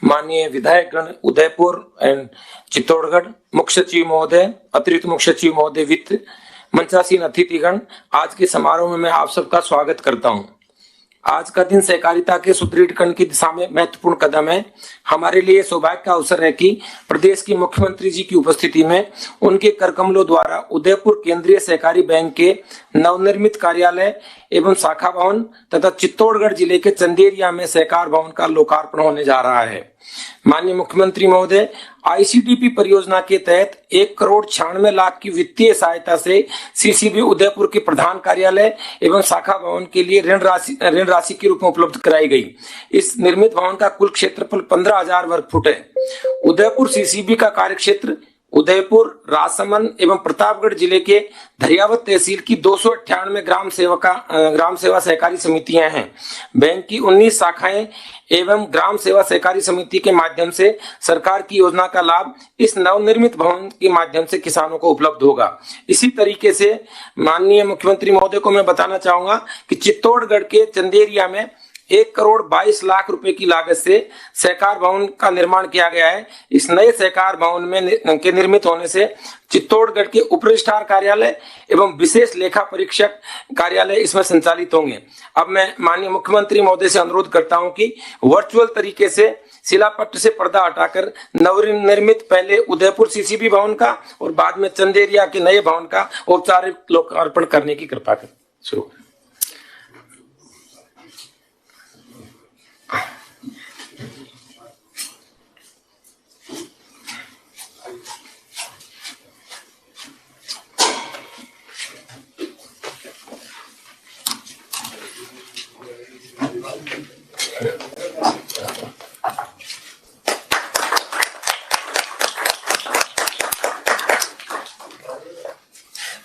माननीय विधायकगण उदयपुर एंड चित्तौड़गढ़, मुख्य सचिव महोदय, अतिरिक्त मुख्य सचिव महोदय वित्त, मंचासीन अतिथिगण, आज के समारोह में मैं आप सबका स्वागत करता हूं। आज का दिन सहकारिता के सुदृढ़ीकरण की दिशा में महत्वपूर्ण कदम है। हमारे लिए सौभाग्य का अवसर है कि प्रदेश की मुख्यमंत्री जी की उपस्थिति में उनके कर कमलों द्वारा उदयपुर केंद्रीय सहकारी बैंक के नवनिर्मित कार्यालय एवं शाखा भवन तथा चित्तौड़गढ़ जिले के चंदेरिया में सहकार भवन का लोकार्पण होने जा रहा है। माननीय मुख्यमंत्री महोदय, आईसीडीपी परियोजना के तहत 1,96,00,000 की वित्तीय सहायता से सीसीबी उदयपुर के प्रधान कार्यालय एवं शाखा भवन के लिए ऋण राशि के रूप में उपलब्ध कराई गई। इस निर्मित भवन का कुल क्षेत्रफल 15,000 वर्ग फुट है। उदयपुर सीसीबी का कार्यक्षेत्र उदयपुर, राजसमंद एवं प्रतापगढ़ जिले के धरियावत तहसील की 298 ग्राम सेवा सहकारी समितियां हैं। बैंक की 19 शाखाएं एवं ग्राम सेवा सहकारी समिति के माध्यम से सरकार की योजना का लाभ इस नवनिर्मित भवन के माध्यम से किसानों को उपलब्ध होगा। इसी तरीके से माननीय मुख्यमंत्री महोदय को मैं बताना चाहूंगा कि चित्तौड़गढ़ के चंदेरिया में 1,22,00,000 रुपए की लागत से सहकार भवन का निर्माण किया गया है। इस नए सहकार भवन में के निर्मित होने से चित्तौड़गढ़ के उप रजिस्ट्रार कार्यालय एवं विशेष लेखा परीक्षक कार्यालय इसमें संचालित होंगे। अब मैं माननीय मुख्यमंत्री महोदय से अनुरोध करता हूं कि वर्चुअल तरीके से शिलापट्ट से पर्दा हटाकर नवनिर्मित पहले उदयपुर सीसीबी भवन का और बाद में चंदेरिया के नए भवन का औपचारिक लोकार्पण करने की कृपा करें। शुरू करें।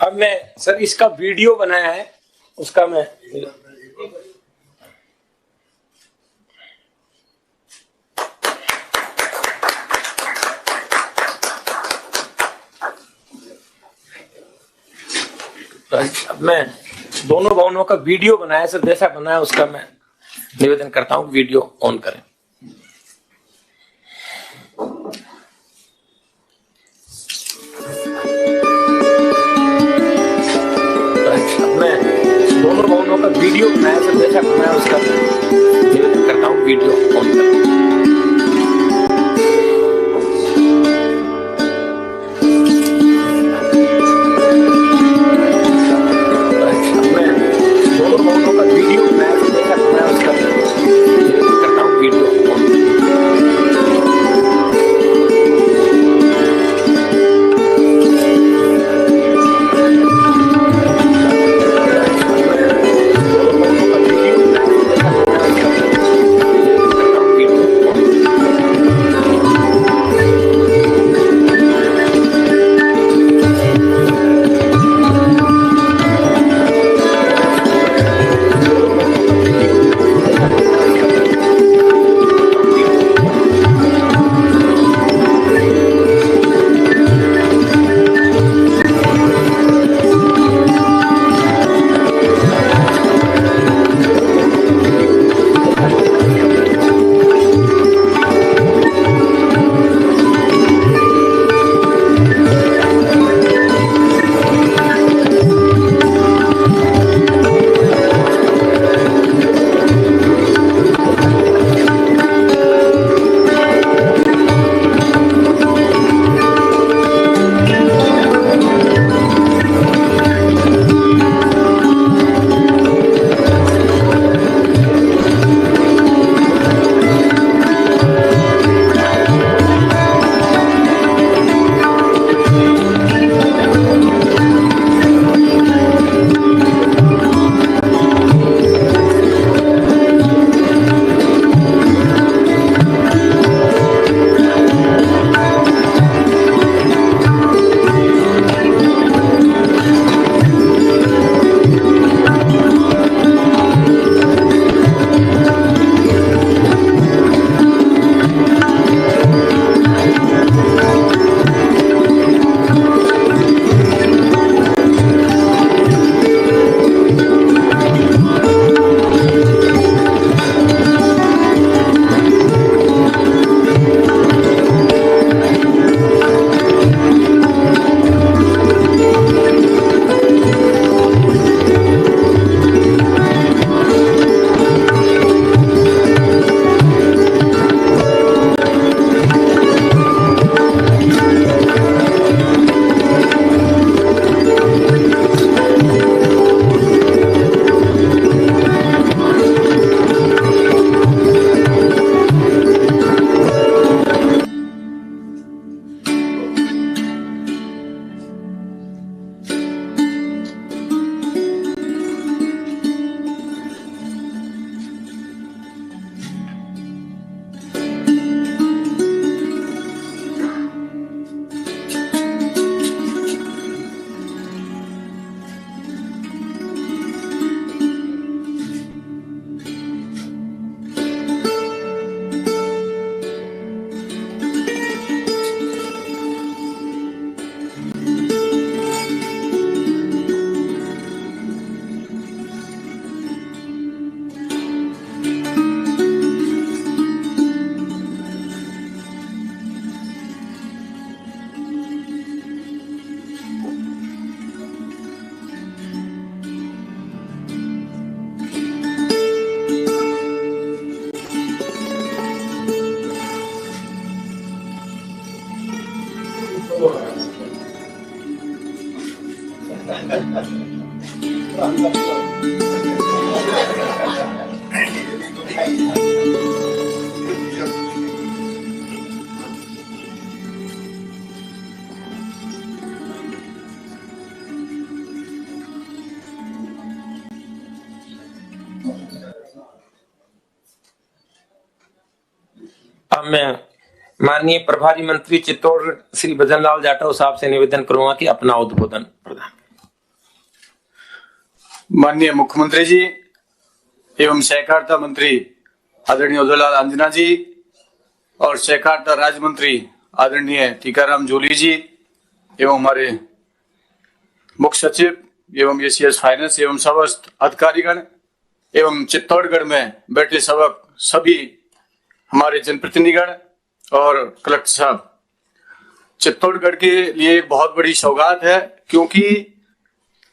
अब मैं सर इसका वीडियो बनाया है, उसका मैं दोनों भवनों का वीडियो बनाया सर, जैसा बनाया उसका मैं निवेदन करता हूं वीडियो ऑन करें। दोनों भवनों का वीडियो बनाया सर, जैसा बनाया उसका निवेदन करता हूँ वीडियो ऑन करें। दोनों भवनों का वीडियो बनाया सर, जैसा बनाया उसका निवेदन करता हूँ वीडियो अब मैं माननीय प्रभारी मंत्री चित्तौड़गढ़ श्री भजनलाल जाटव साहब से निवेदन करूंगा कि अपना उद्बोधन प्रदान। माननीय मुख्यमंत्री जी एवं सहकारिता मंत्री आदरणीय उदयलाल आंजना जी और सहकारिता राज्य मंत्री आदरणीय टीकाराम जूली जी एवं हमारे मुख्य सचिव एवं एसीएस फाइनेंस एवं समस्त अधिकारीगण एवं चित्तौड़गढ़ में बैठे सभी हमारे जनप्रतिनिधिगण और कलेक्टर साहब, चित्तौड़गढ़ के लिए एक बहुत बड़ी सौगात है, क्योंकि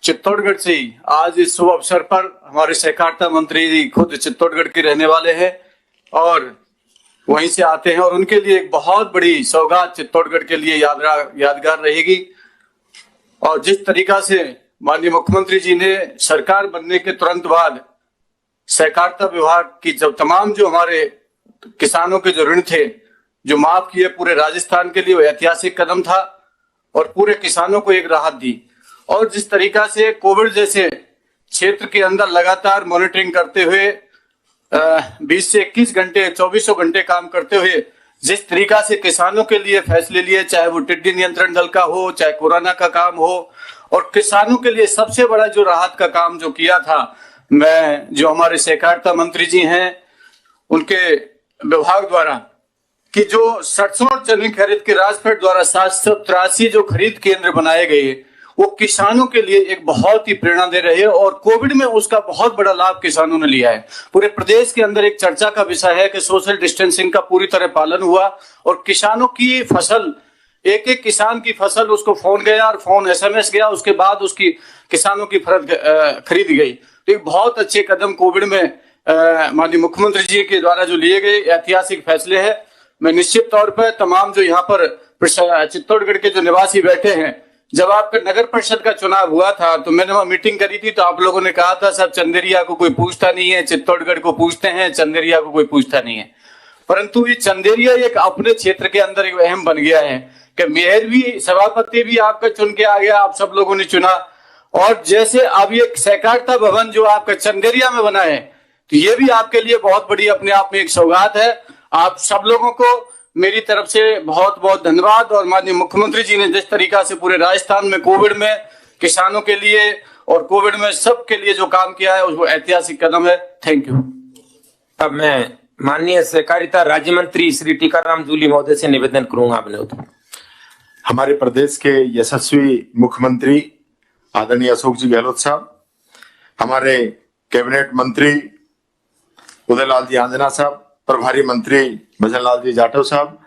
चित्तौड़गढ़ से ही आज इस शुभ अवसर पर हमारे सहकारिता मंत्री जी खुद चित्तौड़गढ़ के रहने वाले हैं और वहीं से आते हैं और उनके लिए एक बहुत बड़ी सौगात चित्तौड़गढ़ के लिए यादगार रहेगी। और जिस तरीका से माननीय मुख्यमंत्री जी ने सरकार बनने के तुरंत बाद सहकारिता विभाग की जब तमाम जो हमारे किसानों के जो ऋण थे जो माफ किए पूरे राजस्थान के लिए, वो ऐतिहासिक कदम था और पूरे किसानों को एक राहत दी। और जिस तरीका से कोविड जैसे क्षेत्र के अंदर लगातार मॉनिटरिंग करते हुए 20 से 21 घंटे 2400 घंटे काम करते हुए जिस तरीका से किसानों के लिए फैसले लिए, चाहे वो टिड्डी नियंत्रण दल का हो, चाहे कोरोना का काम हो, और किसानों के लिए सबसे बड़ा जो राहत का काम जो किया था, मैं जो हमारे सहकारिता मंत्री जी हैं उनके विभाग द्वारा कि जो सरसों और चने खरीद के राजफेड द्वारा 783 जो खरीद केंद्र बनाए गए, वो किसानों के लिए एक बहुत ही प्रेरणा दे रहे हैं और कोविड में उसका बहुत बड़ा लाभ किसानों ने लिया है। पूरे प्रदेश के अंदर एक चर्चा का विषय है कि सोशल डिस्टेंसिंग का पूरी तरह पालन हुआ और किसानों की फसल, एक एक किसान की फसल उसको फोन गया और फोन एसएमएस गया, उसके बाद उसकी किसानों की खरीदी गई। तो एक बहुत अच्छे कदम कोविड में माननीय मुख्यमंत्री जी के द्वारा जो लिए गए ऐतिहासिक फैसले हैं। मैं निश्चित तौर पर तमाम जो यहाँ पर चित्तौड़गढ़ के जो निवासी बैठे हैं, जब आपका नगर परिषद का चुनाव हुआ था तो मैंने वहां मीटिंग करी थी, तो आप लोगों ने कहा था सब चंदेरिया को कोई पूछता नहीं है, चित्तौड़गढ़ को पूछते हैं, चंदेरिया को कोई पूछता नहीं है। परंतु ये चंदेरिया एक अपने क्षेत्र के अंदर एक अहम बन गया है कि मेयर भी, सभापति भी आपका चुन के आ गया, आप सब लोगों ने चुना। और जैसे अब ये सहकारिता भवन जो आपका चंदेरिया में बना है, तो ये भी आपके लिए बहुत बड़ी अपने आप में एक सौगात है। आप सब लोगों को मेरी तरफ से बहुत बहुत धन्यवाद। और माननीय मुख्यमंत्री जी ने जिस तरीका से पूरे राजस्थान में कोविड में किसानों के लिए और कोविड में सबके लिए जो काम किया है, वो ऐतिहासिक कदम है। Thank you. अब मैं माननीय सहकारिता राज्य मंत्री श्री टीकाराम जूली महोदय से निवेदन करूंगा अपने हमारे प्रदेश के यशस्वी मुख्यमंत्री आदरणीय अशोक जी गहलोत साहब, हमारे कैबिनेट मंत्री उदयलाल जी आंजना साहब, प्रभारी मंत्री भजनलाल जी जाटव साहब,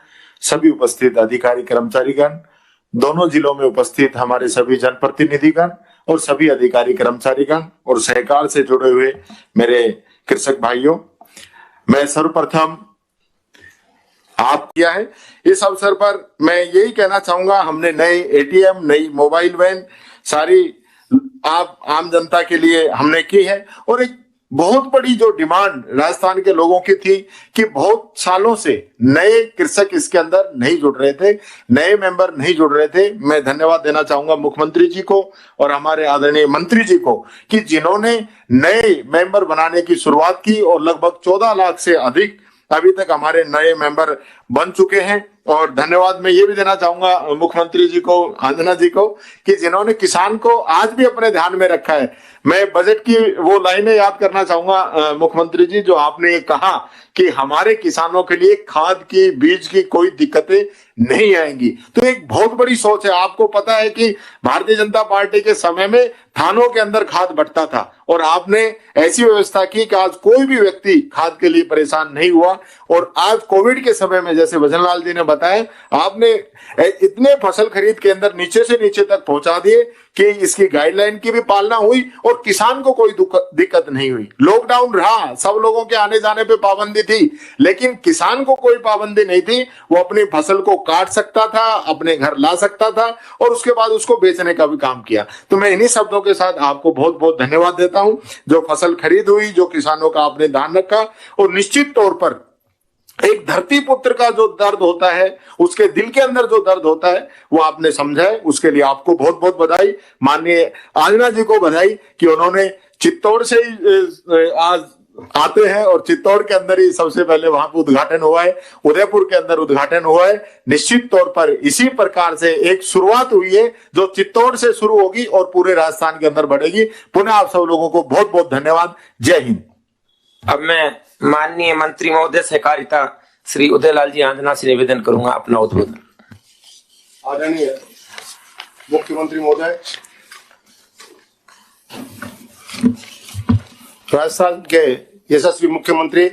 सभी उपस्थित अधिकारी कर्मचारीगण, दोनों जिलों में उपस्थित हमारे सभी जनप्रतिनिधिगण और सभी अधिकारी कर्मचारीगण और सहकार से जुड़े हुए मेरे कृषक भाइयों, मैं सर्वप्रथम आप किया है। इस अवसर पर मैं यही कहना चाहूंगा, हमने नए एटीएम, नई मोबाइल वैन सारी आप आम जनता के लिए हमने की है। और एक बहुत बड़ी जो डिमांड राजस्थान के लोगों की थी कि बहुत सालों से नए कृषक इसके अंदर नहीं जुड़ रहे थे, नए मेंबर नहीं जुड़ रहे थे। मैं धन्यवाद देना चाहूंगा मुख्यमंत्री जी को और हमारे आदरणीय मंत्री जी को कि जिन्होंने नए मेंबर बनाने की शुरुआत की और लगभग 14 लाख से अधिक अभी तक हमारे नए मेंबर बन चुके हैं। और धन्यवाद मैं ये भी देना चाहूंगा मुख्यमंत्री जी को, आंजना जी को, कि जिन्होंने किसान को आज भी अपने ध्यान में रखा है। मैं बजट की वो लाइनें याद करना चाहूंगा मुख्यमंत्री जी, जो आपने कहा कि हमारे किसानों के लिए खाद की, बीज की कोई दिक्कतें नहीं आएंगी। तो एक बहुत बड़ी सोच है। आपको पता है कि भारतीय जनता पार्टी के समय में थानों के अंदर खाद बंटता था और आपने ऐसी व्यवस्था की कि आज कोई भी व्यक्ति खाद के लिए परेशान नहीं हुआ। और आज कोविड के समय में जैसे भजनलाल जी ने बताया, आपने इतने फसल खरीद के अंदर नीचे से नीचे तक पहुंचा दिए कि इसकी गाइडलाइन की भी पालना हुई और किसान को कोई दिक्कत नहीं हुई। लॉकडाउन रहा, सब लोगों के आने जाने पे पाबंदी थी, लेकिन किसान को कोई पाबंदी नहीं थी। वो अपनी फसल को काट सकता था, अपने घर ला सकता था और उसके बाद उसको बेचने का भी काम किया। तो मैं इन्हीं शब्दों के साथ आपको बहुत बहुत धन्यवाद देता हूं। जो फसल खरीद हुई, जो किसानों का आपने ध्यान रखा, और निश्चित तौर पर एक धरती पुत्र का जो दर्द होता है, उसके दिल के अंदर जो दर्द होता है, वो आपने समझा है। उसके लिए आपको बहुत बहुत बधाई। माननीय अंजना जी को बधाई कि उन्होंने चित्तौड़ से ही आज आते हैं और चित्तौड़ के अंदर ही सबसे पहले वहां पर उद्घाटन हुआ है, उदयपुर के अंदर उद्घाटन हुआ है। निश्चित तौर पर इसी प्रकार से एक शुरुआत हुई है जो चित्तौड़ से शुरू होगी और पूरे राजस्थान के अंदर बढ़ेगी। पुनः आप सब लोगों को बहुत बहुत धन्यवाद। जय हिंद। अब मैं माननीय मंत्री महोदय सहकारिता श्री उदयलाल जी आंजना से निवेदन करूंगा अपना उद्बोधन। आदरणीय मुख्यमंत्री महोदय, राजस्थान के यशस्वी मुख्यमंत्री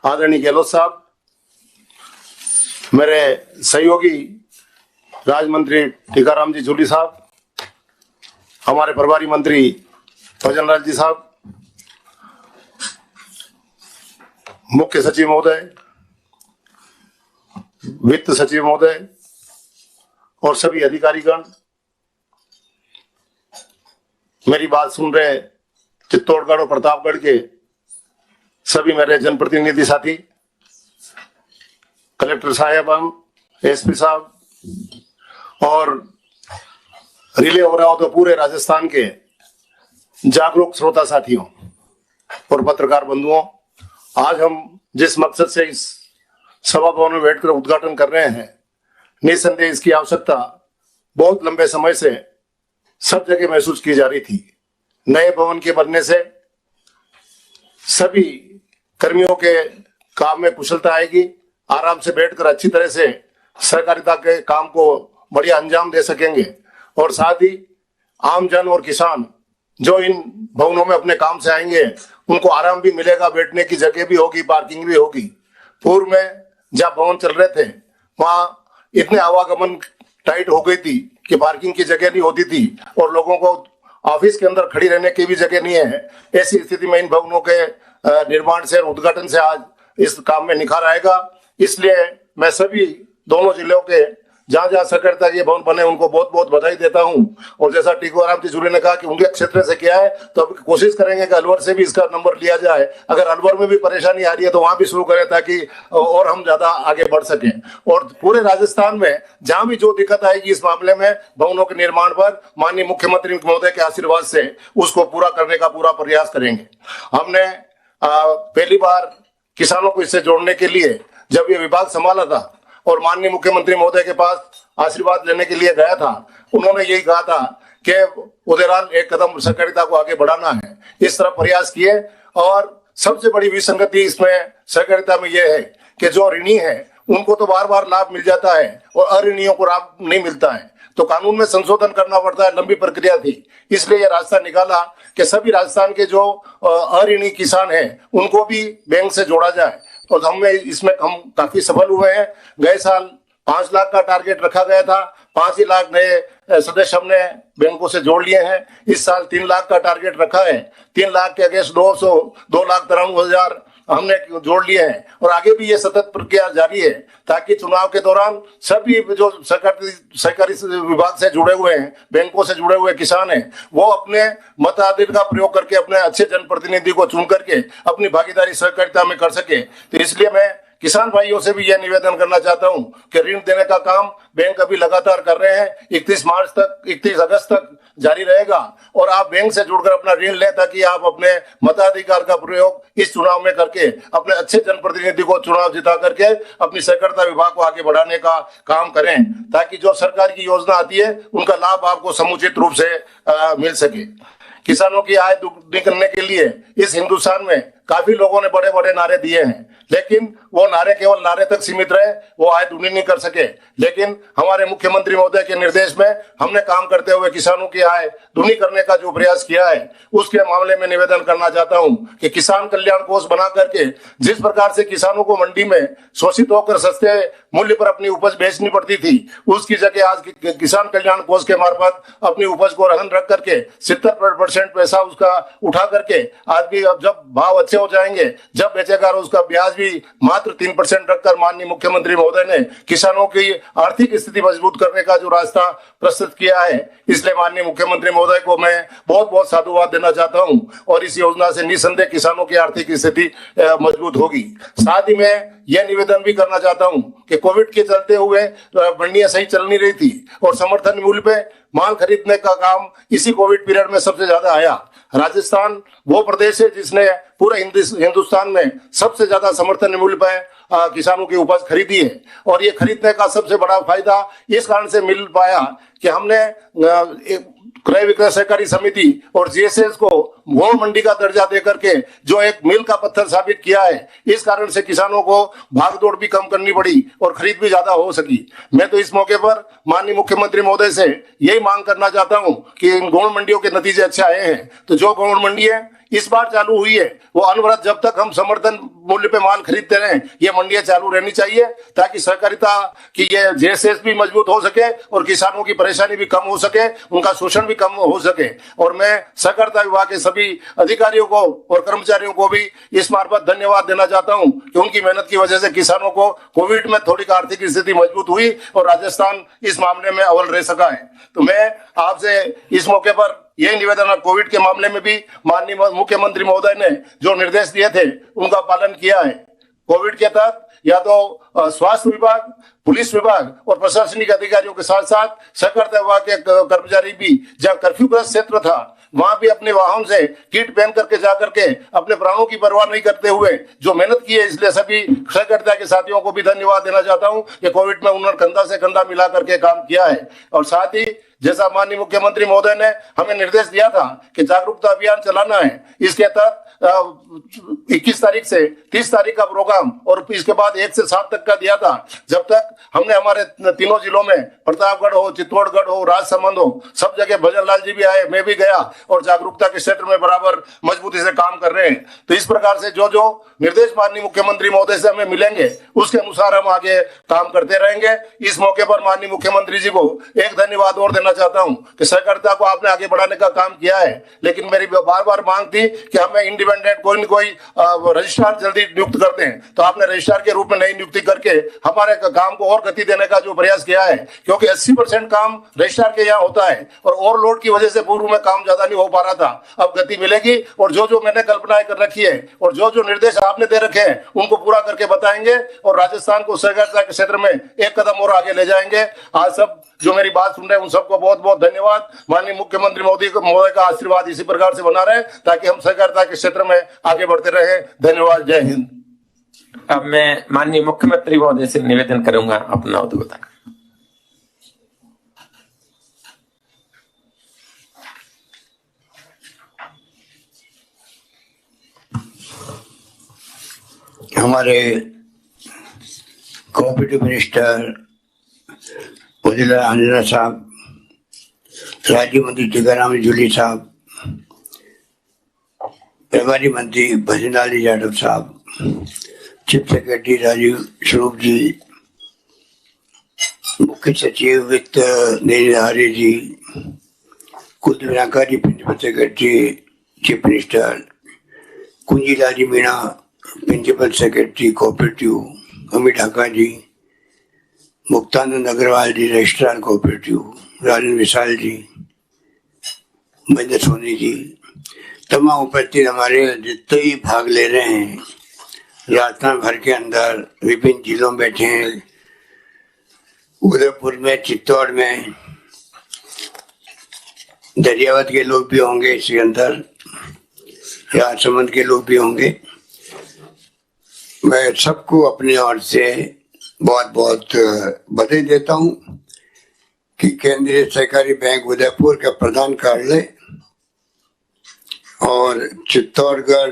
आदरणीय गहलोत साहब, मेरे सहयोगी राज्य मंत्री टीकाराम जी जूली साहब, हमारे प्रभारी मंत्री भजनलाल जी साहब, मुख्य सचिव महोदय, वित्त सचिव महोदय और सभी अधिकारीगण, मेरी बात सुन रहे चित्तौड़गढ़ और प्रतापगढ़ के सभी मेरे जनप्रतिनिधि साथी, कलेक्टर साहब, एसपी साहब और रिले हो रहा हो तो पूरे राजस्थान के जागरूक श्रोता साथियों और पत्रकार बंधुओं, आज हम जिस मकसद से इस सभा भवन में बैठकर उद्घाटन कर रहे हैं, निसंदेह इसकी आवश्यकता बहुत लंबे समय से सब जगह महसूस की जा रही थी। नए भवन के बनने से सभी कर्मियों के काम में कुशलता आएगी, आराम से बैठकर अच्छी तरह से सहकारिता के काम को बढ़िया अंजाम दे सकेंगे और साथ ही आम जन और किसान जो इन भवनों में अपने काम से आएंगे उनको आराम भी मिलेगा, बैठने की जगह भी होगी, पार्किंग भी होगी। पूर्व में जहाँ भवन चल रहे थे वहां इतने आवागमन टाइट हो गई थी कि पार्किंग की जगह नहीं होती थी और लोगों को ऑफिस के अंदर खड़ी रहने की भी जगह नहीं है। ऐसी स्थिति में इन भवनों के निर्माण से और उद्घाटन से आज इस काम में निखार आएगा। इसलिए मैं सभी दोनों जिलों के जहां जहां सहकारिता ये भवन बने उनको बहुत बहुत बधाई देता हूं। और जैसा टीकाराम जी जूली ने कहा कि उनके क्षेत्र से किया है, तो अब कोशिश करेंगे कि अलवर से भी इसका नंबर लिया जाए। अगर अलवर में भी परेशानी आ रही है तो वहां भी शुरू करें ताकि और हम ज्यादा आगे बढ़ सकें। और पूरे राजस्थान में जहां भी जो दिक्कत आएगी इस मामले में भवनों के निर्माण पर माननीय मुख्यमंत्री महोदय के आशीर्वाद से उसको पूरा करने का पूरा प्रयास करेंगे। हमने पहली बार किसानों को इससे जोड़ने के लिए जब ये विभाग संभाला था और माननीय मुख्यमंत्री महोदय के पास आशीर्वाद लेने के लिए गया था, उन्होंने यही कहा था कि उदयलाल एक कदम सहकारिता को आगे बढ़ाना है, इस तरह प्रयास किए। और सबसे बड़ी विसंगति इसमें सहकारिता में यह है कि जो ऋणी है उनको तो बार बार लाभ मिल जाता है और अऋणियों को लाभ नहीं मिलता है, तो कानून में संशोधन करना पड़ता है, लंबी प्रक्रिया थी। इसलिए यह रास्ता निकाला कि सभी राजस्थान के जो अऋणी किसान हैं उनको भी बैंक से जोड़ा जाए और हम काफी सफल हुए हैं। गए साल 5 लाख का टारगेट रखा गया था, 5 ही लाख नए सदस्य हमने बैंकों से जोड़ लिए हैं। इस साल 3 लाख का टारगेट रखा है, 3 लाख के अगेंस्ट 2,93,000 हमने जोड़ लिए हैं और आगे भी ये सतत प्रक्रिया जारी है ताकि चुनाव के दौरान सभी जो सहकारी विभाग से जुड़े हुए हैं, बैंकों से जुड़े हुए किसान हैं, वो अपने मताधिकार का प्रयोग करके अपने अच्छे जनप्रतिनिधि को चुन करके अपनी भागीदारी सहकारिता में कर सके। तो इसलिए मैं किसान भाइयों से भी यह निवेदन करना चाहता हूं कि ऋण देने का काम बैंक अभी लगातार कर रहे हैं, 31 अगस्त तक जारी रहेगा और आप बैंक से जुड़कर अपना ऋण लें ताकि आप अपने मताधिकार का प्रयोग इस चुनाव में करके अपने अच्छे जनप्रतिनिधि को चुनाव जिता करके अपनी सहकारिता विभाग को आगे बढ़ाने का काम करें ताकि जो सरकार की योजना आती है उनका लाभ आपको समुचित रूप से मिल सके। किसानों की आय दुगनी करने के लिए इस हिंदुस्तान में काफी लोगों ने बड़े बड़े नारे दिए हैं, लेकिन वो नारे केवल नारे तक सीमित रहे, वो आय दुनी नहीं कर सके। लेकिन हमारे मुख्यमंत्री महोदय के निर्देश में हमने काम करते हुए किसानों की आय दुनी करने का जो प्रयास किया है, उसके मामले में निवेदन करना चाहता हूं कि किसान कल्याण कोष बना करके जिस प्रकार से किसानों को मंडी में शोषित होकर सस्ते मूल्य पर अपनी उपज बेचनी पड़ती थी, उसकी जगह आज किसान कल्याण कोष के मार्फत अपनी उपज को रहन रख करके 70% पैसा उसका उठा करके आदमी अब जब भाव अच्छे हो जाएंगे, जब बेचेगा, उसका ब्याज भी मात्र 3% रखकर माननीय मुख्यमंत्री महोदय ने किसानों की आर्थिक स्थिति मजबूत करने का जो रास्ता प्रस्तुत किया है, इसलिए माननीय मुख्यमंत्री महोदय को मैं बहुत बहुत साधुवाद देना चाहता हूं। और इस योजना से निसंदेह किसानों की आर्थिक स्थिति मजबूत होगी। साथ ही मैं यह निवेदन भी करना चाहता हूं कि कोविड के चलते हुए मंडियां सही चल नहीं रही थी और समर्थन मूल्य पे माल खरीदने का काम इसी कोविड पीरियड में सबसे ज्यादा आया। राजस्थान वो प्रदेश है जिसने पूरे हिंदुस्तान में सबसे ज्यादा समर्थन मूल्य पर किसानों की उपज खरीदी है। और ये खरीदने का सबसे बड़ा फायदा इस कारण से मिल पाया कि हमने क्रय विक्रय सहकारी समिति और जीएसएस को गोल्ड मंडी का दर्जा देकर के जो एक मील का पत्थर साबित किया है, इस कारण से किसानों को भागदौड़ भी कम करनी पड़ी और खरीद भी ज्यादा हो सकी। मैं तो इस मौके पर माननीय मुख्यमंत्री महोदय से यही मांग करना चाहता हूं कि इन गोल्ड मंडियों के नतीजे अच्छे आए हैं, तो जो गोल्ड मंडी है इस बार चालू हुई है, वो अनवरत जब तक हम समर्थन मूल्य पे माल खरीदते रहें, ये मंडियां चालू रहनी चाहिए, ताकि सहकारिता की ये जेएसएस भी मजबूत हो सके और किसानों की परेशानी भी कम हो सके, उनका शोषण भी कम हो सके। और मैं सहकारिता विभाग के सभी अधिकारियों को और कर्मचारियों को भी इस मार्फत धन्यवाद देना चाहता हूं कि उनकी मेहनत की वजह से किसानों को कोविड में थोड़ी आर्थिक स्थिति मजबूत हुई और राजस्थान इस मामले में अव्वल रह सका है। तो मैं आपसे इस मौके पर यही निवेदन है, कोविड के मामले में भी माननीय मुख्यमंत्री महोदय ने जो निर्देश दिए थे उनका पालन किया है। कोविड के तहत या तो स्वास्थ्य विभाग, पुलिस विभाग और प्रशासनिक अधिकारियों के साथ साथ सहकारिता विभाग के कर्मचारी भी जहाँ कर्फ्यू ग्रस्त क्षेत्र था वहां भी अपने वाहन से किट पहन करके जाकर के अपने प्राणों की परवाह नहीं करते हुए जो मेहनत की है, इसलिए सभी सहकारिता के साथियों को भी धन्यवाद देना चाहता हूं कि कोविड में उन्होंने कंधा से कंधा मिला करके काम किया है। और साथ ही जैसा माननीय मुख्यमंत्री महोदय ने हमें निर्देश दिया था कि जागरूकता अभियान चलाना है, इसके तहत 21 तारीख से 30 तारीख का प्रोग्राम और इसके बाद 1 से 7 तक का दिया था। जब तक हमने हमारे तीनों जिलों में प्रतापगढ़ हो, चित्तौड़गढ़ हो, राजसमंद हो, सब जगह भजन लाल जी भी आए, मैं भी गया और जागरूकता के क्षेत्र में बराबर मजबूती से काम कर रहे हैं। तो इस प्रकार से जो जो निर्देश माननीय मुख्यमंत्री महोदय से हमें मिलेंगे उसके अनुसार हम आगे काम करते रहेंगे। इस मौके पर माननीय मुख्यमंत्री जी को एक धन्यवाद और देना चाहता हूं कि सहकारिता को आपने आगे बढ़ाने का काम किया है, लेकिन मेरी बार बार मांग थी कि हमें इंडिपेंडेंट कोई न कोई रजिस्ट्रार जल्दी नियुक्त करते हैं, तो आपने रजिस्ट्रार के रूप में नई नियुक्ति करके हमारे काम को और गति देने का जो प्रयास किया है, क्योंकि 80% काम रजिस्ट्रार के यहाँ होता है और ओवरलोड की वजह से पूर्व में काम ज्यादा नहीं हो पा रहा था। अब गति मिलेगी और जो जो मैंने कल्पनाएं कर रखी है और जो जो निर्देश आपने दे रखे हैं उनको पूरा करके बताएंगे और राजस्थान को सहकारिता के क्षेत्र में एक कदम और आगे ले जाएंगे। आज सब जो मेरी बात सुन रहे हैं उन सबको बहुत बहुत धन्यवाद। माननीय मुख्यमंत्री महोदय का आशीर्वाद इसी प्रकार से बना रहे ताकि हम सहकारिता के क्षेत्र में आगे बढ़ते रहे। धन्यवाद। जय हिंद। अब मैं माननीय मुख्यमंत्री महोदय से निवेदन करूंगा अपना उद्बोधन। हमारे कोऑपरेटिव मिनिस्टर उदयलाल आंजना साहब, राज्य मंत्री टीकाराम जूली साहब, प्रभारी मंत्री भजन लाल यादव साहब, चीफ सेक्रेटरी राजीव स्वरूप जी, मुख्य सचिव वित्त नीलहरी जी, कुलदीप नाकाजी principal secretary chief minister, Kunjilal ji Meena principal secretary cooperative, Amit Dhaka ji, Muktanand Agarwal ji registrar cooperative, Rajan Vishal ji, Mahendra Soni ji, तमाम उपस्थित हमारे जितने ही भाग ले रहे हैं, राजस्थान भर के अंदर विभिन्न जिलों में बैठे हैं, उदयपुर में, चित्तौड़ में, दरियावत के लोग भी होंगे, इसके अंदर राजसमंद के लोग भी होंगे। मैं सबको अपनी ओर से बहुत बहुत बधाई देता हूं कि केंद्रीय सहकारी बैंक उदयपुर का प्रधान कार्यालय और चित्तौड़गढ़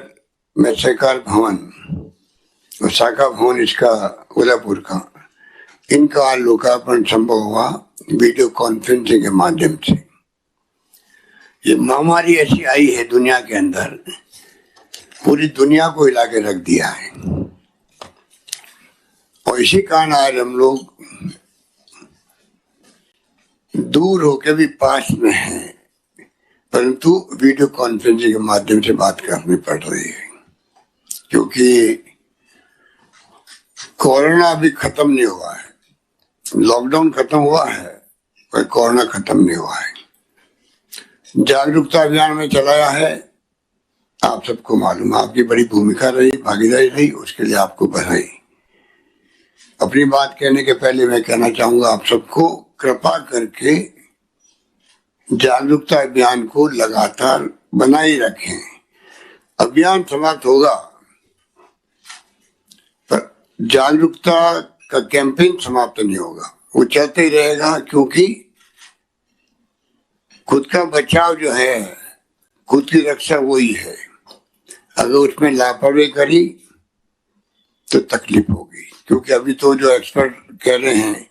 में सहकार भवन और शाखा भवन इसका उदयपुर का, इनका लोकार्पण संभव हुआ वीडियो कॉन्फ्रेंसिंग के माध्यम से। ये महामारी ऐसी आई है दुनिया के अंदर, पूरी दुनिया को हिला के रख दिया है, और इसी कारण आज हम लोग दूर होके भी पास में हैं, परंतु वीडियो कॉन्फ्रेंसिंग के माध्यम से बात करनी पड़ रही है, क्योंकि कोरोना अभी खत्म नहीं हुआ है। लॉकडाउन खत्म हुआ है पर कोरोना खत्म नहीं हुआ है। जागरूकता अभियान में चलाया है, आप सबको मालूम, आपकी बड़ी भूमिका रही, भागीदारी रही, उसके लिए आपको बधाई। अपनी बात कहने के पहले मैं कहना चाहूंगा आप सबको, कृपा करके जागरूकता अभियान को लगातार बनाए रखें। अभियान समाप्त होगा पर जागरूकता का कैंपेन समाप्त नहीं होगा, वो चलते ही रहेगा, क्योंकि खुद का बचाव जो है, खुद की रक्षा वही है। अगर उसमें लापरवाही करी तो तकलीफ होगी, क्योंकि अभी तो जो एक्सपर्ट कह रहे हैं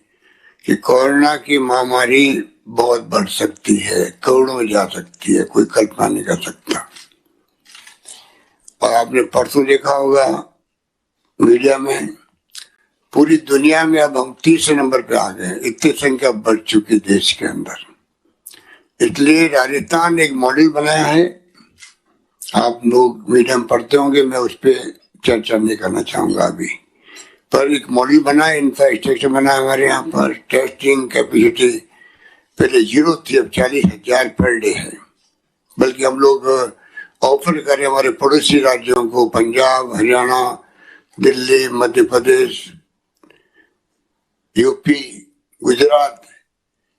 कि कोरोना की महामारी बहुत बढ़ सकती है, करोड़ों में जा सकती है, कोई कल्पना नहीं कर सकता। और आपने परसों देखा होगा मीडिया में, पूरी दुनिया में अब हम 30 नंबर पे आ गए, इतनी संख्या बढ़ चुकी देश के अंदर। इसलिए राजस्थान एक मॉडल बनाया है, आप लोग मीडिया में पढ़ते होंगे, मैं उस पर चर्चा नहीं करना चाहूंगा अभी, पर एक मॉडल बना है, इंफ्रास्ट्रक्चर बना हमारे यहाँ पर। टेस्टिंग कैपेसिटी पहले 0 थी, अब 40,000 पर डे है। बल्कि हम लोग ऑफर करें हमारे पड़ोसी राज्यों को, पंजाब, हरियाणा, दिल्ली, मध्य प्रदेश, यूपी, गुजरात,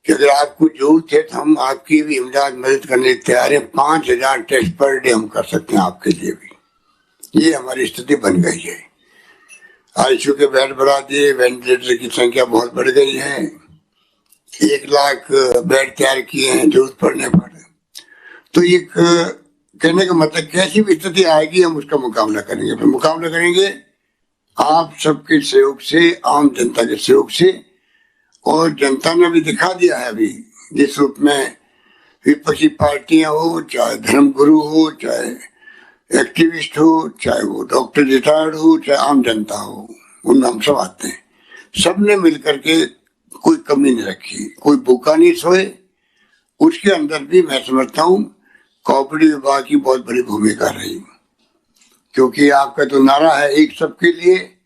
कि अगर आपको जरूरत है तो हम आपकी भी इमदाद मदद करने तैयार है। 5,000 टेस्ट पर डे हम कर सकते हैं आपके लिए भी। ये हमारी स्थिति बन गई है। आईसीयू के बेड बढ़ा दिए, वेंटिलेटर की संख्या बहुत बढ़ गई है, 1 लाख बेड तैयार किए हैं जरूरत पड़ने पर। तो ये कहने का मतलब, कैसी भी स्थिति आएगी हम उसका मुकाबला करेंगे। फिर मुकाबला करेंगे आप सबके सहयोग से, आम जनता के सहयोग से, और जनता ने भी दिखा दिया है अभी, जिस रूप में विपक्षी पार्टियां हो, चाहे धर्मगुरु हो, चाहे एक्टिविस्ट हो, चाहे वो डॉक्टर रिटायर्ड हो, चाहे आम जनता हो, उनमें हम सब आते हैं। सबने मिलकर के कोई कमी नहीं रखी, कोई भूखा नहीं सोए। उसके अंदर भी मैं समझता हूँ कोऑपरेटिव विभाग की बहुत बड़ी भूमिका रही, क्योंकि आपका तो नारा है एक सबके लिए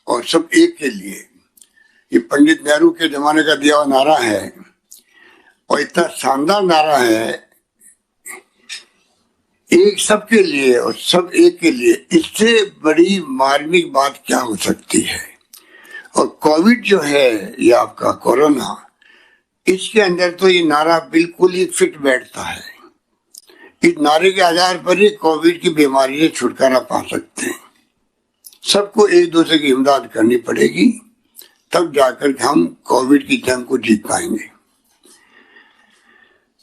और सब एक के लिए। ये पंडित नेहरू के जमाने का दिया हुआ नारा है, और इतना शानदार नारा है, एक सबके लिए और सब एक के लिए। इससे बड़ी मार्मिक बात क्या हो सकती है। और कोविड जो है, ये आपका कोरोना, इसके अंदर तो ये नारा बिल्कुल ही फिट बैठता है। इस नारे के आधार पर ही कोविड की बीमारी से छुटकारा पा सकते हैं। सबको एक दूसरे की इमदाद करनी पड़ेगी, तब जाकर हम कोविड की जंग को जीत पाएंगे।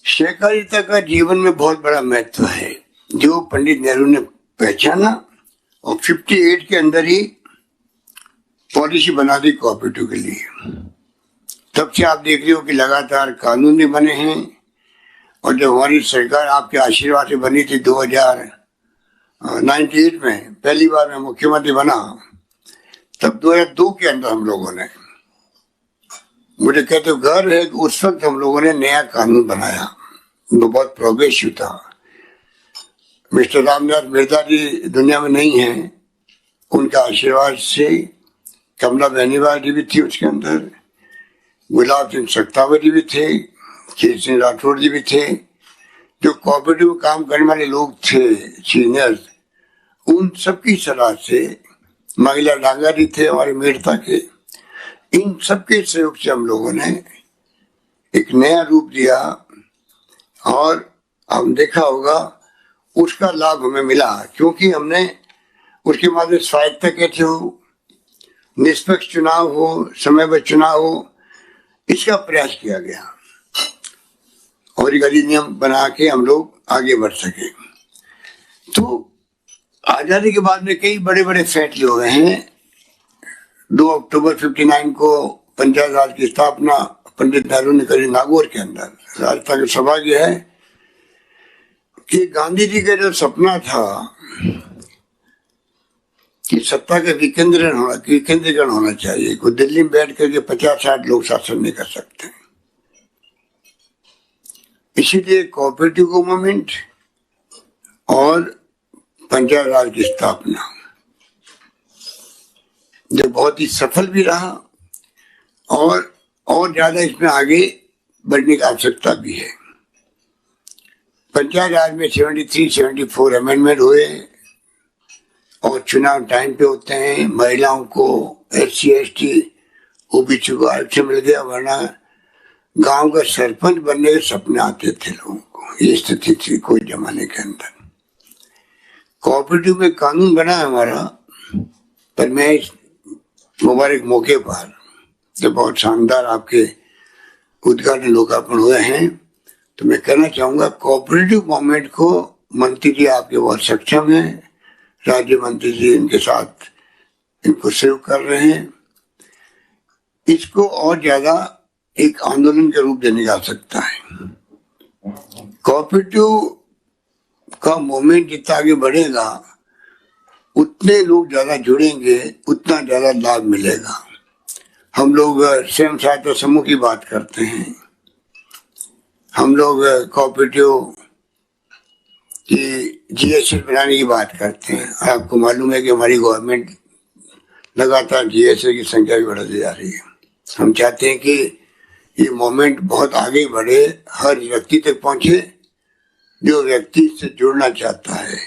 सहकारिता का जीवन में बहुत बड़ा महत्व है, जो पंडित नेहरू ने पहचाना, और 58 के अंदर ही पॉलिसी बना दी कोऑपरेटिव के लिए। तब से आप देख रहे हो कि लगातार कानून भी बने हैं, और जब हमारी सरकार आपके आशीर्वाद से बनी थी 2098 में, पहली बार मैं मुख्यमंत्री बना, तब 2002 के अंदर हम लोगों ने, मुझे कहते हो घर है, उस वक्त हम लोगों ने नया कानून बनाया, वो बहुत प्रोग्रेसिव था। मिस्टर रामनाथ मिर्जा जी दुनिया में नहीं है, उनका आशीर्वाद से कमला बेनीवाल जी भी थी उसके अंदर, गुलाब सिंह सत्तावर जी भी थे, खेत सिंह राठौर जी भी थे, जो कोऑपरेटिव में काम करने वाले लोग थे, सीनियर्स, उन सबकी सलाह से, महिला डांगा जी थे हमारे मेड़ता के, इन सबके सहयोग से हम लोगों ने एक नया रूप दिया, और हम देखा होगा उसका लाभ हमें मिला, क्योंकि हमने उसके बाद में स्वायत्ता कैसे हो, निष्पक्ष चुनाव हो, समय पर चुनाव हो, इसका प्रयास किया गया, और एक अधिनियम बना के हम लोग आगे बढ़ सके। तो आजादी के बाद में कई बड़े बड़े फैसले हुए हैं। 2 अक्टूबर 59 को पंचायत राज की स्थापना पंडित नेहरू ने करी नागौर के अंदर। राजस्थान का सौभाग्य है कि गांधी जी का जो सपना था कि सत्ता का विकेंद्रीकरण होना चाहिए, को दिल्ली में बैठ करके 50-60 लोग शासन नहीं कर सकते, इसीलिए कोऑपरेटिव गवर्नमेंट और पंचायत राज की स्थापना जो बहुत ही सफल भी रहा और ज्यादा इसमें आगे बढ़ने की आवश्यकता भी है। पंचायत राज में 73-74 अमेंडमेंट हुए और चुनाव टाइम पे होते हैं। महिलाओं को SC ST OBC को आरक्षण मिल गया, वरना गांव का सरपंच बनने के सपने आते थे लोगों को। ये स्थिति थी कोई जमाने के अंदर। कोऑपरेटिव में कानून बना है हमारा, पर मैं इस मुबारक मौके पर जो बहुत शानदार आपके उद्घाटन लोकार्पण हुए हैं, तो मैं कहना चाहूंगा कोऑपरेटिव मूवमेंट को मंत्री जी आपके बहुत सक्षम हैं, राज्य मंत्री जी इनके साथ इनको सेव कर रहे हैं। इसको और ज्यादा एक आंदोलन के रूप देने की आवश्यकता है। कोऑपरेटिव का मूवमेंट जितना आगे बढ़ेगा उतने लोग ज्यादा जुड़ेंगे, उतना ज्यादा लाभ मिलेगा। हम लोग स्वयं सहायता समूह की बात करते हैं, हम लोग कोऑपरेटिव की GSS बनाने की बात करते हैं। आपको मालूम है कि हमारी गवर्नमेंट लगातार GSS की संख्या भी बढ़ाती जा रही है। हम चाहते हैं कि ये मूवमेंट बहुत आगे बढ़े, हर व्यक्ति तक पहुंचे जो व्यक्ति से जुड़ना चाहता है,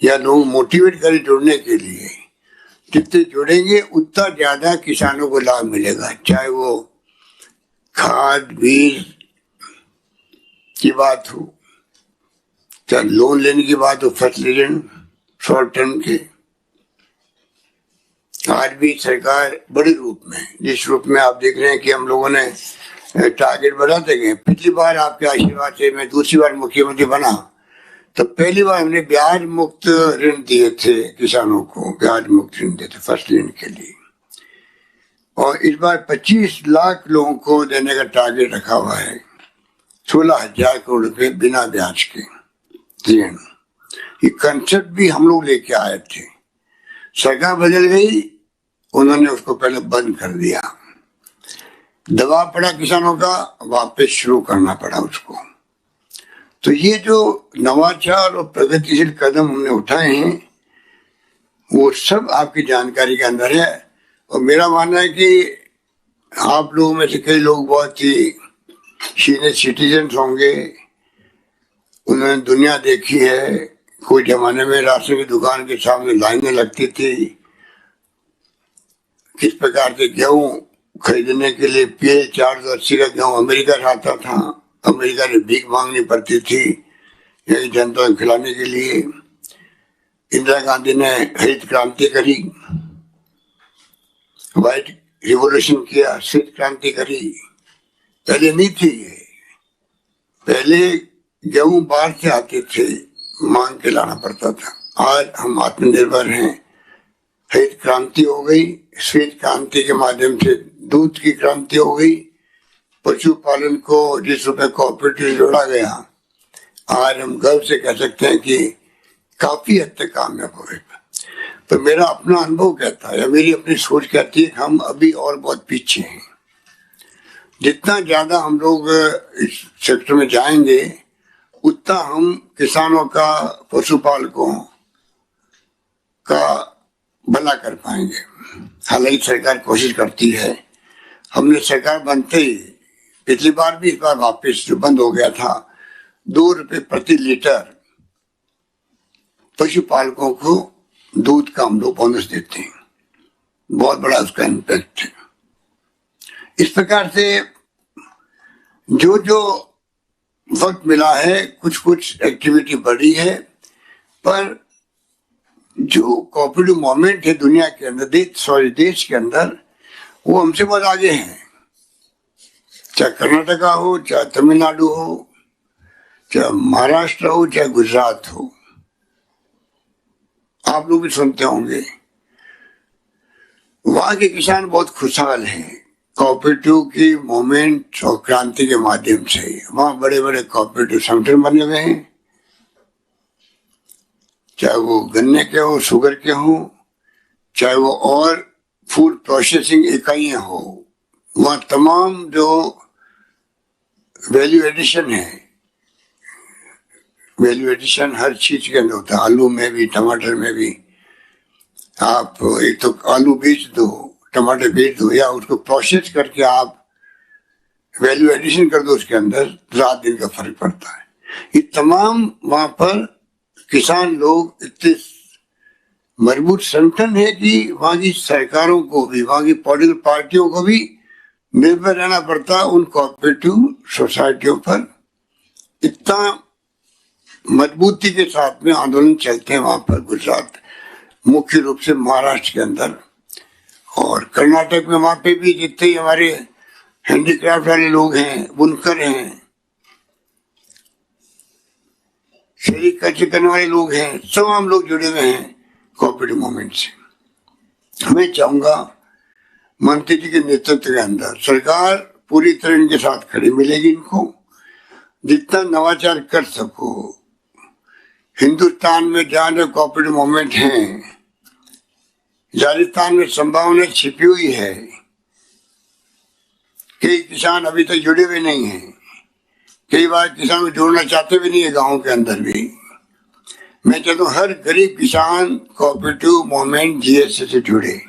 या लोग मोटिवेट करें जुड़ने के लिए। जितने जुड़ेंगे उतना ज्यादा किसानों को लाभ मिलेगा, चाहे वो खाद बीज की बात हो, चाहे लोन लेने की बात हो, फसल ऋण शॉर्ट टर्म के। आज भी सरकार बड़े रूप में, जिस रूप में आप देख रहे हैं कि हम लोगों ने टारगेट बढ़ाते गए। पिछली बार आपके आशीर्वाद से मैं दूसरी बार मुख्यमंत्री बना तो पहली बार हमने ब्याज मुक्त ऋण दिए थे किसानों को, ब्याज मुक्त ऋण देते फसल ऋण के लिए। और इस बार 25 लाख लोगों को देने का टारगेट रखा हुआ है, 16,000 करोड़ रुपए बिना ब्याज के ऋण। ये कंसेप्ट भी हम लोग लेके आए थे, सरकार बदल गई, उन्होंने उसको पहले बंद कर दिया। दबाव पड़ा किसानों का, वापस शुरू करना पड़ा उसको। तो ये जो नवाचार और प्रगतिशील कदम हमने उठाए हैं वो सब आपकी जानकारी के अंदर है। और मेरा मानना है कि आप लोगों में से कई लोग बहुत ही सीनियर सिटीजन होंगे, उन्होंने दुनिया देखी है। कोई जमाने में राशन की दुकान के सामने लाइनें लगती थी, किस प्रकार से गेहूं खरीदने के लिए PL 480 का गेहूं अमेरिका से आता था, अमेरिका से भीख मांगनी पड़ती थी यही जनता को खिलाने के लिए। इंदिरा गांधी ने हरित क्रांति करी, व्हाइट रिवॉल्यूशन किया, श्वेत क्रांति करी। पहले नहीं थी ये, पहले गेहूं बाहर से आते थे, मांग के लाना पड़ता था। आज हम आत्मनिर्भर हैं, हरित क्रांति हो गई, श्वेत क्रांति के माध्यम से दूध की क्रांति हो गई, पशुपालन को जिस रुपए कोऑपरेटिव जोड़ा गया, आज हम गर्व से कह सकते हैं कि काफी हद तक कामयाब हो गए। तो मेरा अपना अनुभव कहता है, मेरी अपनी सोच कहती है कि हम अभी और बहुत पीछे हैं। जितना ज्यादा हम लोग इस सेक्टर में जाएंगे उतना हम किसानों का, पशुपालकों का भला कर पाएंगे। हालांकि सरकार कोशिश करती है। हमने सरकार बनते ही पिछली बार भी, इस बार वापस जो बंद हो गया था, 2 रुपए प्रति लीटर पशुपालकों को दूध का हम लोग बोनस देते हैं। बहुत बड़ा उसका इम्पैक्ट है। इस प्रकार से जो जो वक्त मिला है, कुछ कुछ एक्टिविटी बढ़ी है, पर जो कोऑपरेटिव मूवमेंट है दुनिया के अंदर, देश के अंदर, वो हमसे बहुत आगे हैं। चाहे कर्नाटका हो, चाहे तमिलनाडु हो, चाहे महाराष्ट्र हो, चाहे गुजरात हो। आप लोग भी सुनते होंगे, वहां के किसान बहुत खुशहाल हैं। कोऑपरेटिव की मूवमेंट और क्रांति के माध्यम से वहां बड़े बड़े कोऑपरेटिव संगठन बने हुए हैं, चाहे वो गन्ने के हो, शुगर के हो, चाहे वो और फूड प्रोसेसिंग इकाइयां हो। वहां तमाम जो वैल्यू एडिशन है, वैल्यू एडिशन हर चीज के अंदर होता है, आलू में भी, टमाटर में भी। आप एक तो आलू बेच दो, टमाटर बेच दो, या उसको प्रोसेस करके आप वैल्यू एडिशन कर दो उसके अंदर, रात दिन का फर्क पड़ता है। ये तमाम वहां पर किसान लोग इतने मजबूत संगठन है कि वहां की सरकारों को भी, वहां की पॉलिटिकल पार्टियों को भी निर्भर रहना पड़ता उन कोऑपरेटिव सोसाइटियों पर। इतना मजबूती के साथ में आंदोलन चलते हैं वहां पर। गुजरात, मुख्य रूप से महाराष्ट्र के अंदर और कर्नाटक में, वहां पे भी जितने हमारे हैंडीक्राफ्ट वाले लोग हैं, बुनकर हैं, सेरिकल्चर करने वाले लोग हैं, सब हम लोग जुड़े हुए हैं कोऑपरेटिव मूवमेंट से। मैं चाहूंगा मंत्री जी के नेतृत्व के अंदर सरकार पूरी तरह इनके साथ खड़ी मिलेगी। इनको जितना नवाचार कर सको, हिंदुस्तान में जहां जो कोऑपरेटिव मूवमेंट है, राजस्थान में संभावना छिपी हुई है। कई किसान अभी तक जुड़े हुए नहीं हैं, कई बार किसान को जोड़ना चाहते भी नहीं है गाँव के अंदर भी। मैं चाहता हूँ हर गरीब किसान कोऑपरेटिव मूवमेंट जीएसए से जुड़े,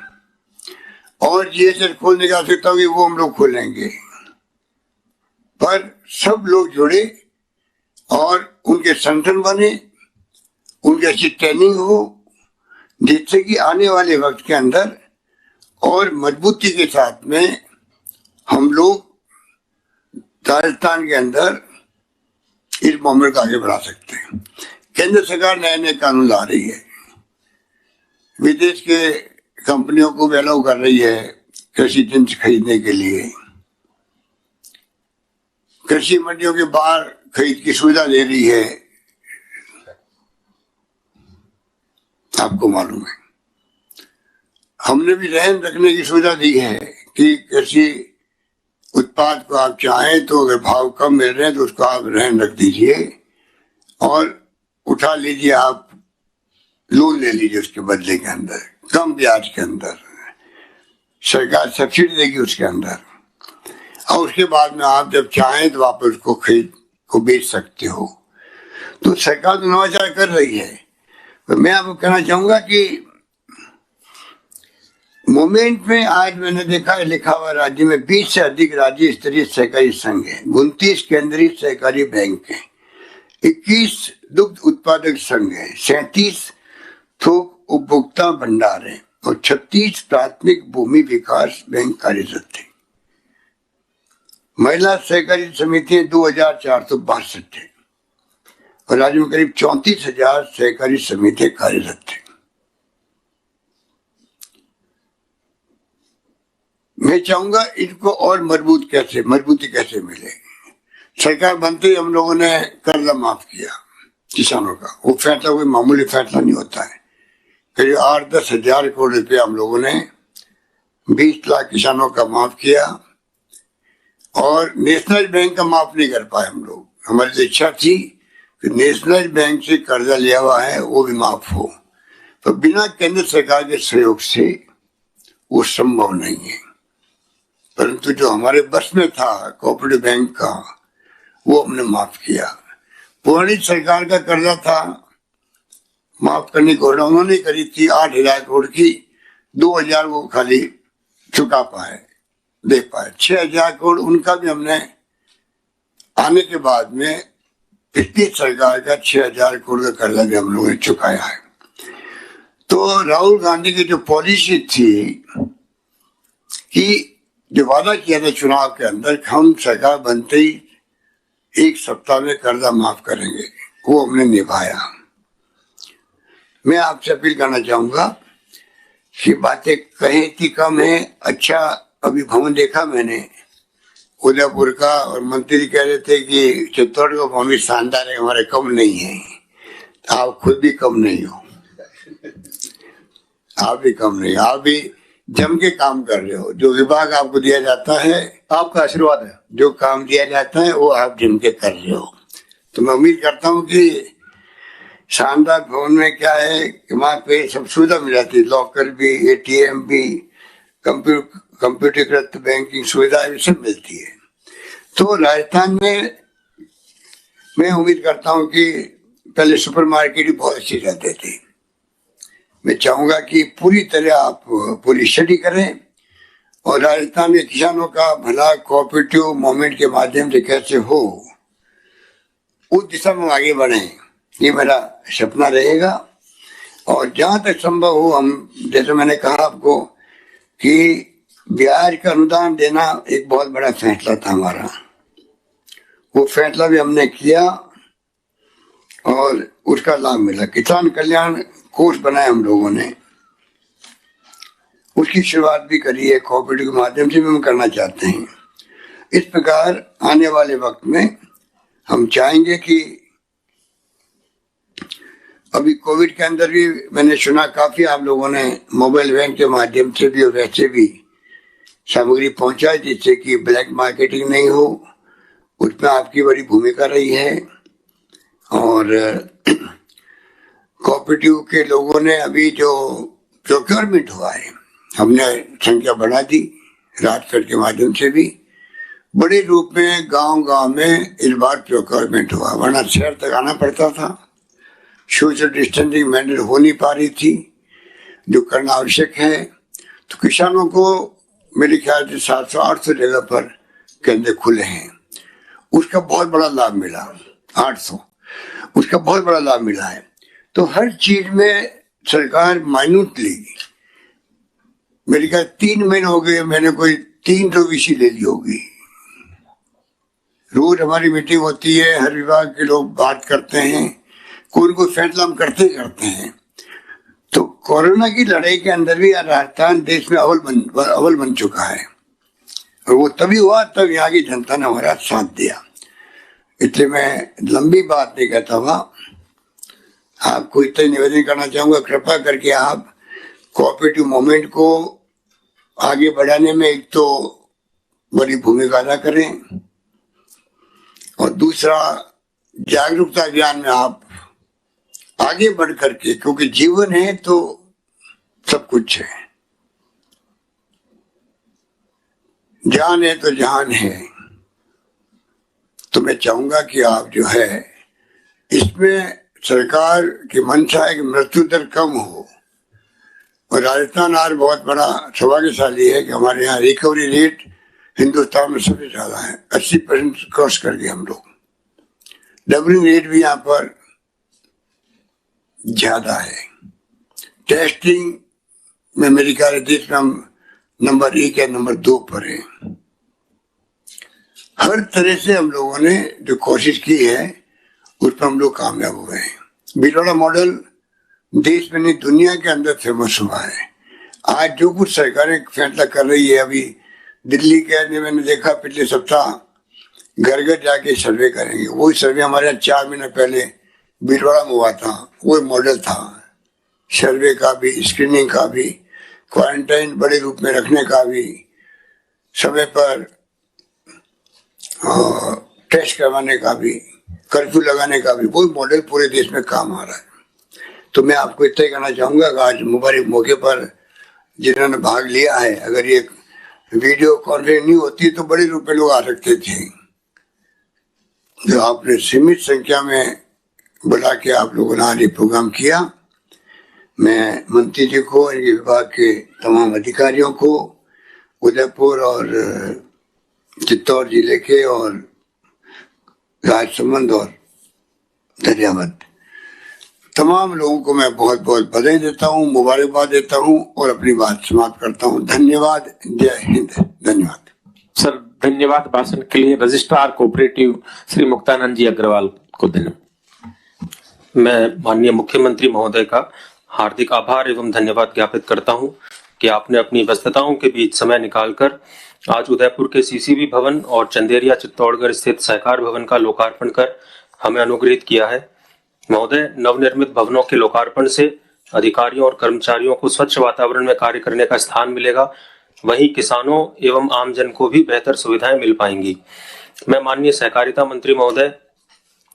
और जीएसए खोलने का आवश्यकता होगी वो हम लोग खोलेंगे, पर सब लोग जुड़े और उनके संगठन बने, उनकी अच्छी ट्रेनिंग हो, जिससे कि आने वाले वक्त के अंदर और मजबूती के साथ में हम लोग राजस्थान के अंदर इस मूवमेंट को आगे बढ़ा सकते हैं। केंद्र सरकार नए नए कानून ला रही है, विदेश के कंपनियों को भी अलाउ कर रही है कृषि यंत्र खरीदने के लिए, कृषि मंडियों के बाहर खरीद की सुविधा दे रही है। आपको मालूम है हमने भी रहन रखने की सुविधा दी है कि कृषि उत्पाद को आप चाहें तो अगर भाव कम मिल रहे हैं तो उसको आप रहन रख दीजिए और उठा लीजिए, आप लोन ले लीजिए उसके बदले के अंदर, कम ब्याज के अंदर सरकार सब्सिडी देगी उसके अंदर, और उसके बाद में आप जब चाहें तो आप उसको खरीद को बेच सकते हो। तो सरकार तो नवाचार कर रही है। तो मैं आपको कहना चाहूंगा कि मूवमेंट में आज मैंने देखा है लिखा हुआ राज्य में 20 से अधिक राज्य स्तरीय सहकारी संघ है, 29 केंद्रीय सहकारी बैंक है, 21 दुग्ध उत्पादक संघ है, 37 थोक उपभोक्ता भंडार है और 36 प्राथमिक भूमि विकास बैंक कार्यरत है। महिला सहकारी समितियां 2462 है और राज्य में करीब 34,000 सहकारी समितियां कार्यरत है। मैं चाहूंगा इनको और मजबूती कैसे मिले। सरकार बनते ही हम लोगों ने कर्जा माफ किया किसानों का। वो फैसला कोई मामूली फैसला नहीं होता है, करीब 8-10 हजार करोड़ रुपया हम लोगों ने 20 लाख किसानों का माफ किया, और नेशनल बैंक का माफ नहीं कर पाए हम लोग। हमारी तो इच्छा थी कि नेशनल बैंक से कर्जा लिया हुआ है वो भी माफ हो, तो बिना केंद्र सरकार के सहयोग से वो संभव नहीं है। परंतु जो हमारे बस में था कोऑपरेटिव बैंक का, वो हमने माफ किया। पुरानी सरकार का कर्जा था, माफ करने की घोषणा उन्होंने करी थी 8,000 करोड़ की, 2,000 वो खाली चुका पाए, दे पाए। 6,000 करोड़ उनका भी हमने आने के बाद में पिछली सरकार का 6,000 करोड़ का कर्जा भी हम लोगों ने चुकाया है। तो राहुल गांधी की जो पॉलिसी थी कि जो वादा किया था चुनाव के अंदर, हम सरकार बनते ही 1 सप्ताह में कर्जा माफ करेंगे, वो हमने निभाया। मैं आपसे अपील करना चाहूंगा कि बातें कहें कि कम है। अच्छा, अभी भवन देखा मैंने उदयपुर का, और मंत्री कह रहे थे कि चित्तौड़गढ़ का भवन भी शानदार है, हमारे कम नहीं है। तो आप खुद भी कम नहीं हो, आप भी कम नहीं, आप भी जम के काम कर रहे हो। जो विभाग आपको दिया जाता है, आपका आशीर्वाद है। जो काम दिया जाता है, वो आप जम के कर रहे हो। तो मैं उम्मीद करता हूँ कि शानदार भवन में क्या है कि वहाँ पे सब सुविधा मिल जाती है, लॉकर भी, ATM भी, कंप्यूटरकृत बैंकिंग सुविधा भी सब मिलती है। तो राजस्थान में मैं उम्मीद करता हूँ कि पहले सुपरमार्केट भी बहुत अच्छे रहते थे। मैं चाहूंगा कि पूरी तरह आप पूरी स्टडी करें और राजस्थान के किसानों का भला कोऑपरेटिव मूवमेंट के माध्यम से कैसे हो, उस दिशा में आगे बढ़े। ये मेरा सपना रहेगा। और जहां तक संभव हो, हम जैसे मैंने कहा आपको कि ब्याज का अनुदान देना एक बहुत बड़ा फैसला था हमारा, वो फैसला भी हमने किया और उसका लाभ मिला। किसान कल्याण कोष बनाया हम लोगों ने, उसकी शुरुआत भी करी है, कोऑपरेटिव के माध्यम से भी हम करना चाहते हैं। इस प्रकार आने वाले वक्त में हम चाहेंगे कि अभी कोविड के अंदर भी मैंने सुना काफी आप लोगों ने मोबाइल वैन के माध्यम से भी और वैसे भी सामग्री पहुंचाई, जिससे कि ब्लैक मार्केटिंग नहीं हो। उसमें आपकी बड़ी भूमिका रही है। और कोऑपरेटिव के लोगों ने अभी जो प्रोक्योरमेंट हुआ है, हमने संख्या बढ़ा दी राजफेड के माध्यम से भी। बड़े रूप में गांव-गांव में इस बार प्रोक्योरमेंट हुआ, वरना शहर तक आना पड़ता था। सोशल डिस्टेंसिंग मेंटेन हो नहीं पा रही थी, जो करना आवश्यक है। तो किसानों को मेरे ख्याल से 700-800 जगह पर केंद्र खुले हैं, उसका बहुत बड़ा लाभ मिला। 800 उसका बहुत बड़ा लाभ मिला है। तो हर चीज में सरकार माइन्यूटली, मेरे ख्याल 3 महीने हो गए, मैंने कोई 300 विषय ले ली होगी। रोज हमारी मीटिंग होती है, हर विभाग के लोग बात करते हैं, कोई कोई फैसला हम करते हैं। तो कोरोना की लड़ाई के अंदर भी राजस्थान देश में अव्वल बन चुका है। और वो तभी हुआ तब यहाँ की जनता ने हमारा साथ दिया। इसलिए मैं लंबी बात नहीं कहता हुआ आपको इतना निवेदन करना चाहूंगा, कृपा करके आप कोऑपरेटिव मूवमेंट को आगे बढ़ाने में एक तो बड़ी भूमिका अदा करें, और दूसरा जागरूकता अभियान में आप आगे बढ़ करके, क्योंकि जीवन है तो सब कुछ है, जान है तो जहान है। तो मैं चाहूंगा कि आप जो है इसमें सरकार की मंशा है कि मृत्यु दर कम हो। और राजस्थान आज बहुत बड़ा सौभाग्यशाली है कि हमारे यहाँ रिकवरी रेट हिंदुस्तान में सबसे ज्यादा है, 80% क्रॉस कर गए हम लोग। डबलिंग रेट भी यहाँ पर ज्यादा है। टेस्टिंग में मेरे ख्याल देश में हम नंबर 1 या नंबर 2 पर है। हर तरह से हम लोगों ने जो कोशिश की है उस पर हम लोग कामयाब हुए हैं। भीलवाड़ा मॉडल देश में नहीं दुनिया के अंदर फेमस हुआ है। आज जो कुछ सरकारें फैसला कर रही है, अभी दिल्ली के अंदर मैंने देखा पिछले सप्ताह घर घर जाके सर्वे करेंगे। वही सर्वे हमारे यहाँ 4 महीने पहले भीलवाड़ा में हुआ था। वो मॉडल था सर्वे का भी, स्क्रीनिंग का भी, क्वारंटाइन बड़े रूप में रखने का भी, समय पर टेस्ट करवाने का भी, कर्फ्यू लगाने का भी, वो मॉडल पूरे देश में काम आ रहा है। तो मैं आपको इतना ही कहना चाहूंगा कि आज मुबारक मौके पर जिन्होंने भाग लिया है, अगर ये वीडियो कॉन्फ्रेंस नहीं होती तो बड़े रूप में लोग आ सकते थे। जो आपने सीमित संख्या में बुला के आप लोगों ने आज ये प्रोग्राम किया, मैं मंत्री जी को, इनके विभाग के तमाम अधिकारियों को, उदयपुर और चित्तौड़ जिले के और राजसमंद और दरियावद तमाम लोगों को मैं बहुत बहुत बधाई देता हूँ, मुबारकबाद देता हूँ और अपनी बात समाप्त करता हूँ। धन्यवाद। जय हिंद। धन्यवाद सर। धन्यवाद भाषण के लिए रजिस्ट्रार कोऑपरेटिव श्री मुक्तानंद जी अग्रवाल को धन्यवाद। मैं माननीय मुख्यमंत्री महोदय का हार्दिक आभार एवं धन्यवाद ज्ञापित करता हूं कि आपने अपनी व्यस्तताओं के बीच समय निकालकर आज उदयपुर के सीसीबी भवन और चंदेरिया चित्तौड़गढ़ स्थित सहकार भवन का लोकार्पण कर हमें अनुग्रहित किया है। महोदय, नवनिर्मित भवनों के लोकार्पण से अधिकारियों और कर्मचारियों को स्वच्छ वातावरण में कार्य करने का स्थान मिलेगा, वहीं किसानों एवं आमजन को भी बेहतर सुविधाएं मिल पाएंगी। मैं माननीय सहकारिता मंत्री महोदय,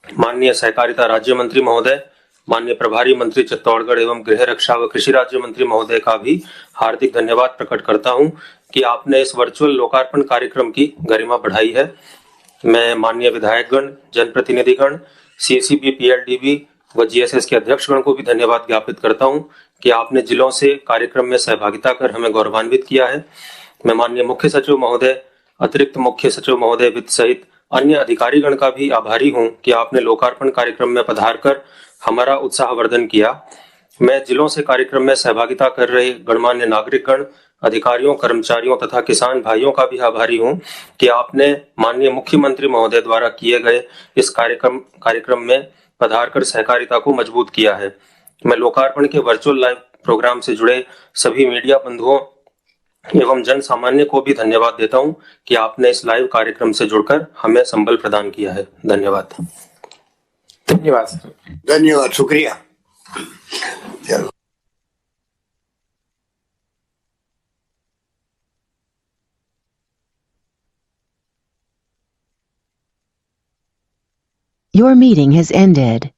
माननीय सहकारिता राज्य मंत्री महोदय, माननीय प्रभारी मंत्री चित्तौड़गढ़ एवं गृह रक्षा व कृषि राज्य मंत्री महोदय का भी हार्दिक धन्यवाद प्रकट करता हूं कि आपने इस वर्चुअल लोकार्पण कार्यक्रम की गरिमा बढ़ाई है। मैं माननीय विधायकगण, जनप्रतिनिधिगण, सीसीबी, पीएलडीबी व जीएसएस के अध्यक्षगण को भी धन्यवाद ज्ञापित करता हूं कि आपने जिलों से कार्यक्रम में सहभागिता कर हमें गौरवान्वित किया है। मैं माननीय मुख्य सचिव महोदय, अतिरिक्त मुख्य सचिव महोदय वित्त सहित अन्य अधिकारीगण का भी आभारी हूं कि आपने लोकार्पण कार्यक्रम में पधार कर हमारा उत्साहवर्धन किया। मैं जिलों से कार्यक्रम में सहभागिता कर रहे गणमान्य नागरिकगण, अधिकारियों, कर्मचारियों तथा किसान भाइयों का भी आभारी हूं कि आपने माननीय मुख्यमंत्री महोदय द्वारा किए गए इस कार्यक्रम में पधार कर सहकारिता को मजबूत किया है। मैं लोकार्पण के वर्चुअल लाइव प्रोग्राम से जुड़े सभी मीडिया बंधुओं एवं जन सामान्य को भी धन्यवाद देता हूं कि आपने इस लाइव कार्यक्रम से जुड़कर हमें संबल प्रदान किया है। धन्यवाद। धन्यवाद सर। धन्यवाद, शुक्रिया। चलो। Your meeting has ended.